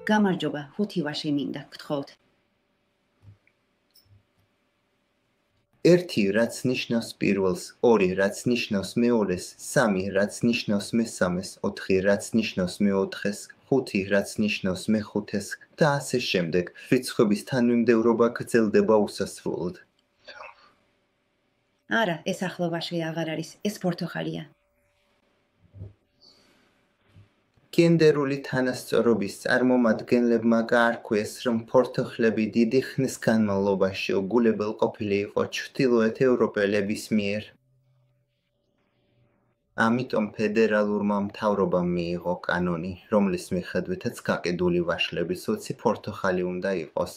გამარჯობა, 5 ვაში მინდა, გთხოვთ. 1 რაც ნიშნავს პირველს, 2 რაც ნიშნავს მეორეს, 3 რაც ნიშნავს მესამეს, 4 რაც ნიშნავს მეოთხეს, 5 რაც ნიშნავს მეხუთეს და ასე შემდეგ. რიცხვების თანმიმდევრობა გრძელდება უსასრულოდ. არა, ეს ახლო ვაში აღარ არის, ეს პორტოხალია. გენდერული თანასწორობის წარმომადგენლებმა გაარქვეს, რომ პორტოხლები დიდი ხნის განმავლობაში უგულებელყოფილი იყო ჩრდილოეთ ევროპელების მიერ. ამიტომ ფედერალურმა მთავრობამ მიიღო კანონი, რომლის მიხედვითაც გაყიდული ვაშლების 20 პორტოხალი უნდა იყოს.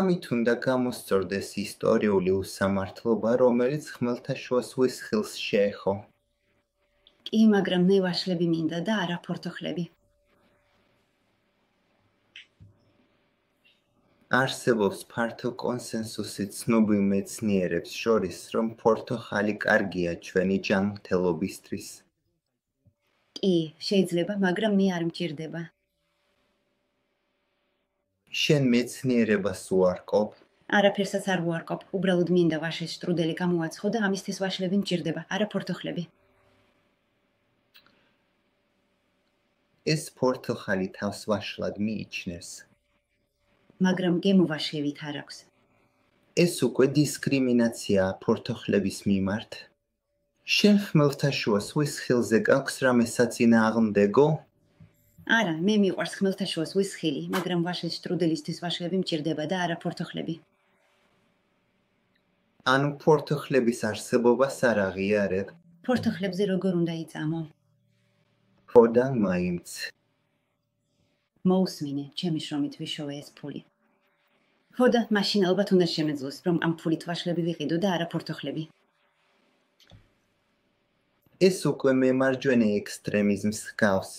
ამით უნდა გამოსწორდეს ისტორიული უსამართლობა, რომელიც ხმელთაშუა ზღვის ხილს შეეხო. კი, მაგრამ მე ვაშლები მინდა და არა პორტოხლები. არსებობს ფართო კონსენსუსი ცნობილ მეცნიერებს შორის, რომ პორტოხალი კარგია ჩვენი ჯანმრთელობისთვის. კი, შეიძლება, მაგრამ მე არ მჭირდება. შენ მეცნიერებას უარყოფ? არაფერსაც არ ვუარყოფ, უბრალოდ მინდა ვაშლის შტრუდელი გამოვაცხო და ამისთვის ვაშლები მჭირდება, არა პორტოხლები. ეს პორტოხალი თავს ვაშლად მიიჩნევს. მაგრამ გემოვაშლებით არ აქვს. ეს უკვე დისკრიმინაციაა პორტოხლების მიმართ. შენ ხმელთაშუა ზღვის ხილზე გაქვს რამე საწინააღმდეგო? არა, მე მიყვარს ხმელთაშუა ზღვის ხილი, მაგრამ ვაშლის შტრუდელისთვის ვაშლები მჭირდება და არა პორტოხლები. ანუ პორტოხლების არსებობას არ აღიარებ? პორტოხლებზე როგორ უნდა იწამო? ხო და მაინც. მოусმინე, ჩემი შრომით ვიშოვე ეს ფული. ხო და მაშინ ალბათ უნდა შემეძლოს, რომ ამ ფულით ვაშლები ვიყიდო და არა პორტოხლები. ეს უკვე მემარჯვენე ექსტრემიზმს ჰგავს.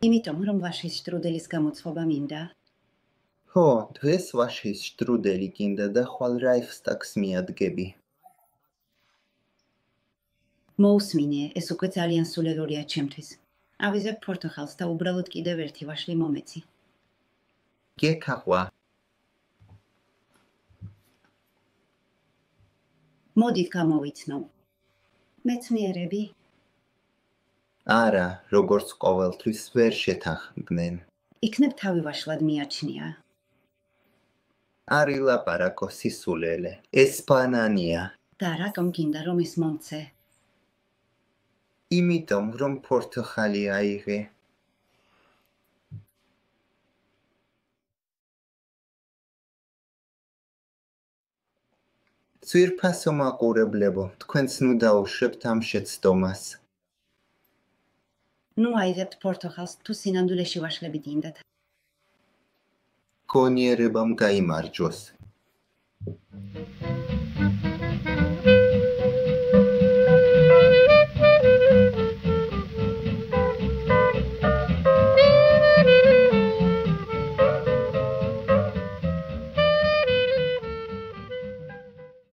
იმიტომ, რომ ვაშლის შტრუდელის გამოცხობა მინდა. ხო, დღეს ვაშლის შტრუდელი გინდა და ხვალ რაიხსტაგს მიადგები. მოусმინე, ეს უკვე ძალიან სულელურია ჩემთვის. ავიზებ პორტოხალს და უბრალოდ კიდევ ერთი ვაშლი მომეცი. გეკახვა. მოდით გამოვიცნო. მეცნიერები? არა, როგორც ყოველთვის ვერ შეთანხმდნენ. იქნებ თავი ვაშლად მიაჩნია. არ ილაპარაკო სისულელე, ეს ბანანია. და რატომ გინდა რომ ის მომცე? იმიტომ, რომ პორტოხალი აიღე. ძვირფასო მაყურებლებო, თქვენც ნუ დაუშვებთ ამ შეცდომას. ნუ აიღებთ პორტოხალს, თუ სინამდვილეში ვაშლები გინდათ. გონიერებამ გაიმარჯვოს.